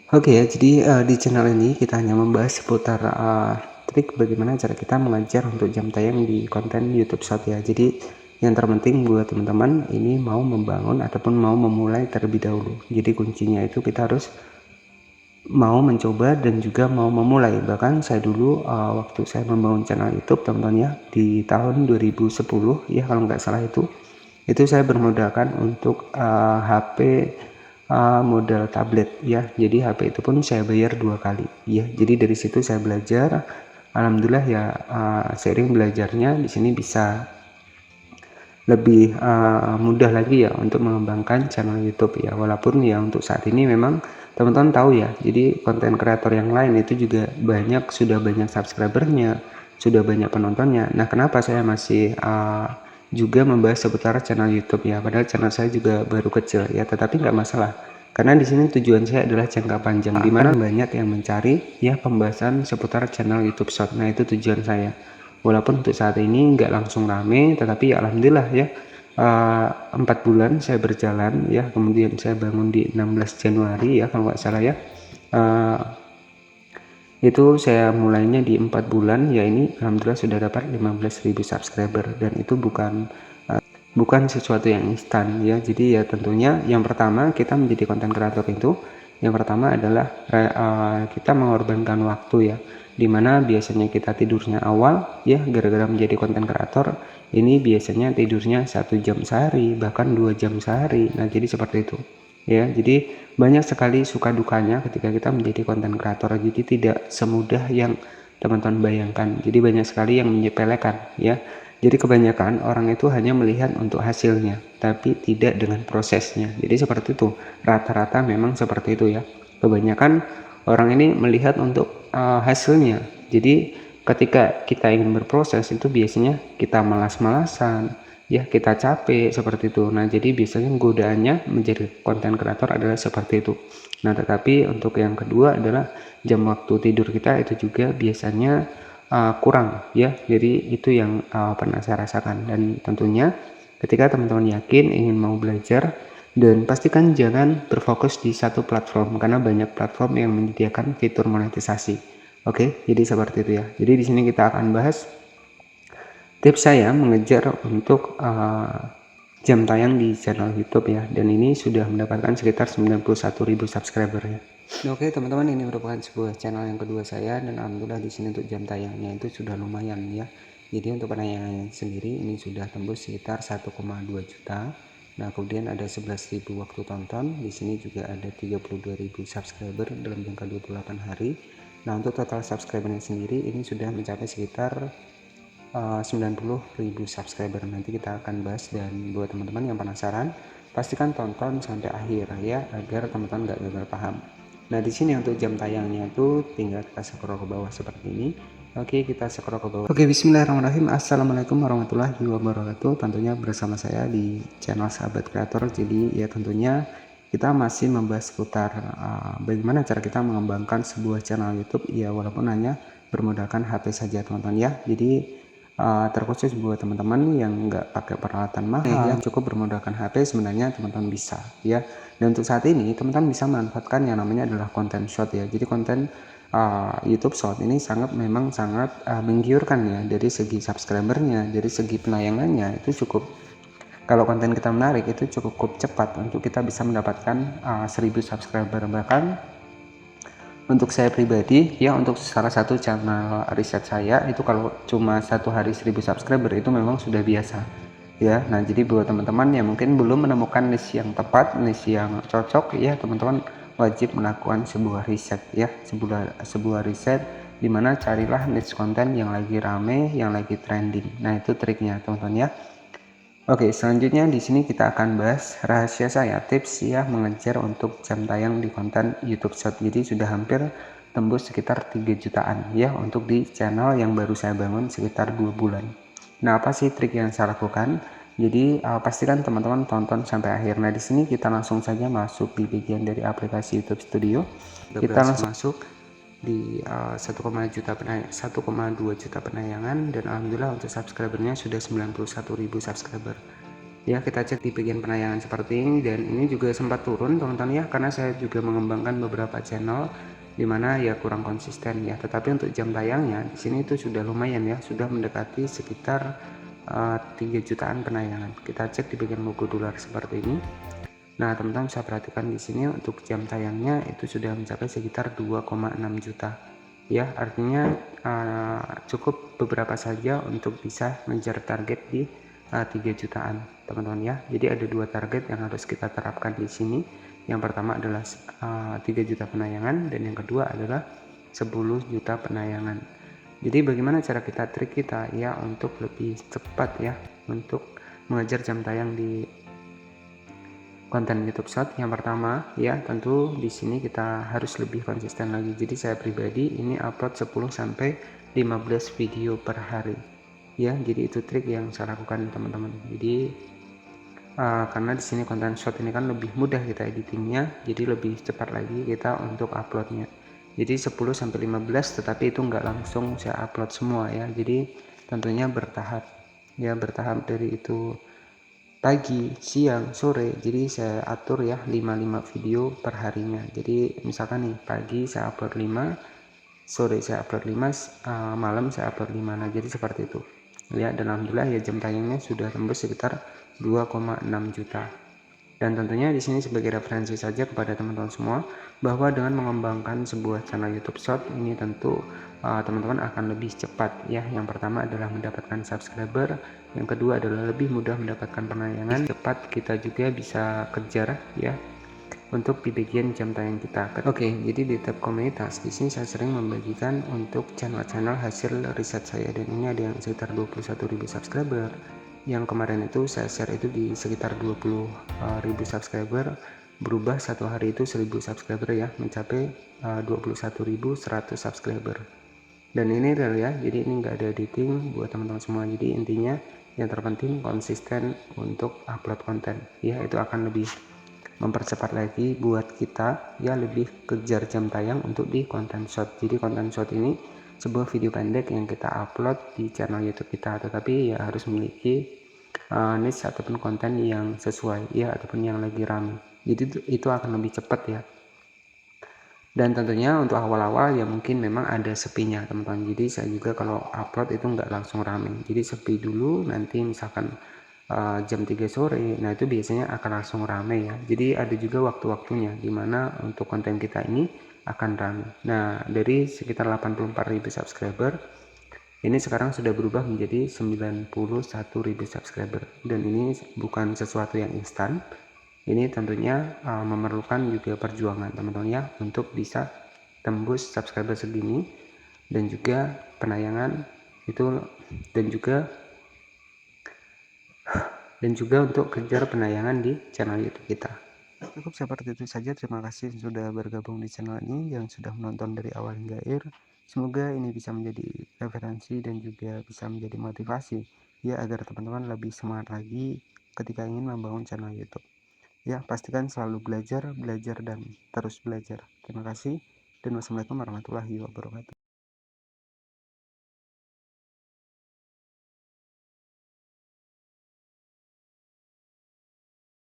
Oke ya, jadi di channel ini kita hanya membahas seputar trik bagaimana cara kita mengajar untuk jam tayang di konten YouTube Short ya. Jadi yang terpenting buat teman-teman ini mau membangun ataupun mau memulai terlebih dahulu. Jadi kuncinya itu kita harus mau mencoba dan juga mau memulai. Bahkan saya dulu waktu saya membangun channel YouTube teman-teman ya, di tahun 2010 ya kalau nggak salah itu saya bermodalkan untuk HP model tablet ya. Jadi HP itu pun saya bayar 2 kali ya. Jadi dari situ saya belajar, alhamdulillah ya, seiring belajarnya di sini bisa lebih mudah lagi ya untuk mengembangkan channel YouTube ya. Walaupun ya untuk saat ini memang teman-teman tahu ya, jadi konten kreator yang lain itu juga sudah banyak subscribernya, sudah banyak penontonnya. Nah, kenapa saya masih juga membahas seputar channel YouTube ya, padahal channel saya juga baru kecil ya, tetapi nggak masalah karena di sini tujuan saya adalah jangka panjang, di mana banyak yang mencari ya pembahasan seputar channel YouTube Short. Nah, itu tujuan saya. Walaupun untuk saat ini nggak langsung rame, tetapi ya alhamdulillah ya, 4 bulan saya berjalan ya, kemudian saya bangun di 16 Januari ya kalau nggak salah ya. Itu saya mulainya di 4 bulan ya, ini alhamdulillah sudah dapat 15.000 subscriber, dan itu bukan sesuatu yang instan ya. Jadi ya tentunya yang pertama kita menjadi konten kreator itu yang pertama adalah kita mengorbankan waktu ya, dimana biasanya kita tidurnya awal ya, gara-gara menjadi konten kreator ini biasanya tidurnya 1 jam sehari bahkan 2 jam sehari. Nah jadi seperti itu ya. Jadi banyak sekali suka dukanya ketika kita menjadi konten kreator, jadi tidak semudah yang teman-teman bayangkan. Jadi banyak sekali yang menyepelekan ya. Jadi kebanyakan orang itu hanya melihat untuk hasilnya, tapi tidak dengan prosesnya. Jadi seperti itu, rata-rata memang seperti itu ya. Kebanyakan orang ini melihat untuk hasilnya. Jadi ketika kita ingin berproses itu biasanya kita malas-malasan, ya kita capek seperti itu. Nah jadi biasanya godaannya menjadi konten kreator adalah seperti itu. Nah tetapi untuk yang kedua adalah jam waktu tidur kita itu juga biasanya kurang ya. Jadi itu yang pernah saya rasakan, dan tentunya ketika teman-teman yakin ingin mau belajar, dan pastikan jangan berfokus di satu platform karena banyak platform yang menyediakan fitur monetisasi. Oke, jadi seperti itu ya. Jadi di sini kita akan bahas tips saya mengejar untuk jam tayang di channel YouTube ya, dan ini sudah mendapatkan sekitar 91.000 subscriber ya. Oke teman-teman, ini merupakan sebuah channel yang kedua saya, dan alhamdulillah di sini untuk jam tayangnya itu sudah lumayan ya. Jadi untuk penayangan sendiri ini sudah tembus sekitar 1,2 juta. Nah kemudian ada 11.000 waktu tonton, di sini juga ada 32.000 subscriber dalam jangka 28 hari. Nah untuk total subscribernya sendiri ini sudah mencapai sekitar 90.000 subscriber. Nanti kita akan bahas, dan buat teman-teman yang penasaran pastikan tonton sampai akhir ya, agar teman-teman nggak gagal paham. Nah di sini untuk jam tayangnya itu tinggal kita scroll ke bawah seperti ini. Oke, kita scroll ke bawah. Oke, bismillahirrahmanirrahim. Assalamualaikum warahmatullahi wabarakatuh. Tentunya bersama saya di channel Sahabat Kreator. Jadi ya tentunya kita masih membahas seputar bagaimana cara kita mengembangkan sebuah channel YouTube ya, walaupun hanya bermodalkan HP saja teman-teman ya. Jadi terkhusus buat teman-teman yang nggak pakai peralatan mahal, yang cukup bermodalkan HP, sebenarnya teman-teman bisa ya. Dan untuk saat ini teman-teman bisa memanfaatkan yang namanya adalah konten short ya. Jadi konten YouTube Short ini memang sangat menggiurkan ya, dari segi subscribernya, dari segi penayangannya itu cukup. Kalau konten kita menarik itu cukup cepat untuk kita bisa mendapatkan 1000 subscriber. Bahkan untuk saya pribadi ya, untuk salah satu channel riset saya itu kalau cuma satu hari 1000 subscriber itu memang sudah biasa ya. Nah jadi buat teman-teman yang mungkin belum menemukan niche yang tepat, niche yang cocok ya, teman-teman wajib melakukan sebuah riset ya, sebuah riset, dimana carilah niche konten yang lagi rame, yang lagi trending. Nah itu triknya teman-teman ya. Oke, selanjutnya di sini kita akan bahas rahasia saya, tips ya mengejar untuk jam tayang di konten YouTube Short. Jadi sudah hampir tembus sekitar 3 jutaan ya untuk di channel yang baru saya bangun sekitar 2 bulan. Nah, apa sih trik yang saya lakukan? Jadi pastikan teman-teman tonton sampai akhir. Nah, di sini kita langsung saja masuk di bagian dari aplikasi YouTube Studio. Kita langsung masuk di 1,2 juta penayangan, dan alhamdulillah untuk subscribernya sudah 91.000 subscriber Ya, kita cek di bagian penayangan seperti ini, dan ini juga sempat turun teman-teman ya, karena saya juga mengembangkan beberapa channel dimana ya kurang konsisten ya. Tetapi untuk jam tayangnya di sini itu sudah lumayan ya, sudah mendekati sekitar 3 jutaan penayangan. Kita cek di bagian logo dolar seperti ini. Nah, teman-teman bisa perhatikan di sini untuk jam tayangnya itu sudah mencapai sekitar 2,6 juta. Ya, artinya cukup beberapa saja untuk bisa mengejar target di 3 jutaan, teman-teman ya. Jadi ada dua target yang harus kita terapkan di sini. Yang pertama adalah 3 juta penayangan, dan yang kedua adalah 10 juta penayangan. Jadi bagaimana cara trik kita ya untuk lebih cepat ya untuk mengejar jam tayang di konten YouTube Short? Yang pertama ya tentu di sini kita harus lebih konsisten lagi. Jadi saya pribadi ini upload 10 sampai 15 video per hari ya. Jadi itu trik yang saya lakukan teman-teman. Jadi karena di sini konten short ini kan lebih mudah kita editingnya, jadi lebih cepat lagi kita untuk uploadnya. Jadi 10 sampai 15, tetapi itu enggak langsung saya upload semua ya. Jadi tentunya bertahap ya, bertahap dari itu pagi, siang, sore. Jadi saya atur ya 5 video per harinya. Jadi misalkan nih pagi saya upload 5, sore saya upload 5, malam saya upload 5. Nah, jadi seperti itu. Ya, dan alhamdulillah ya jam tayangnya sudah tembus sekitar 2,6 juta. Dan tentunya di sini sebagai referensi saja kepada teman-teman semua bahwa dengan mengembangkan sebuah channel YouTube Short ini tentu teman-teman akan lebih cepat ya. Yang pertama adalah mendapatkan subscriber, yang kedua adalah lebih mudah mendapatkan penayangan, cepat kita juga bisa kejar ya untuk di bagian jam tayang kita. Oke, jadi di tab komunitas di sini saya sering membagikan untuk channel-channel hasil riset saya, dan ini ada yang sekitar 21.000 subscriber. Yang kemarin itu saya share itu di sekitar 20.000 subscriber, berubah satu hari itu 1.000 subscriber ya, mencapai 21.100 subscriber. Dan ini real ya, jadi ini enggak ada editing buat teman-teman semua. Jadi intinya yang terpenting konsisten untuk upload konten ya, itu akan lebih mempercepat lagi buat kita ya, lebih kejar jam tayang untuk di konten short. Jadi konten short ini sebuah video pendek yang kita upload di channel YouTube kita, tetapi ya harus memiliki niche ataupun konten yang sesuai ya, ataupun yang lagi rame. Jadi itu akan lebih cepat ya. Dan tentunya untuk awal-awal ya mungkin memang ada sepinya teman-teman. Jadi saya juga kalau upload itu nggak langsung rame, jadi sepi dulu, nanti misalkan jam 3 sore, nah itu biasanya akan langsung rame ya. Jadi ada juga waktu-waktunya dimana untuk konten kita ini akan rame. Nah, dari sekitar 84.000 subscriber ini sekarang sudah berubah menjadi 91.000 subscriber, dan ini bukan sesuatu yang instan. Ini tentunya memerlukan juga perjuangan teman-teman ya, untuk bisa tembus subscriber segini, dan juga penayangan itu, dan juga untuk kejar penayangan di channel YouTube kita. Cukup seperti itu saja. Terima kasih sudah bergabung di channel ini, yang sudah menonton dari awal hingga akhir. Semoga ini bisa menjadi referensi dan juga bisa menjadi motivasi ya, agar teman-teman lebih semangat lagi ketika ingin membangun channel YouTube. Ya, pastikan selalu belajar, dan terus belajar. Terima kasih, dan wassalamualaikum warahmatullahi wabarakatuh.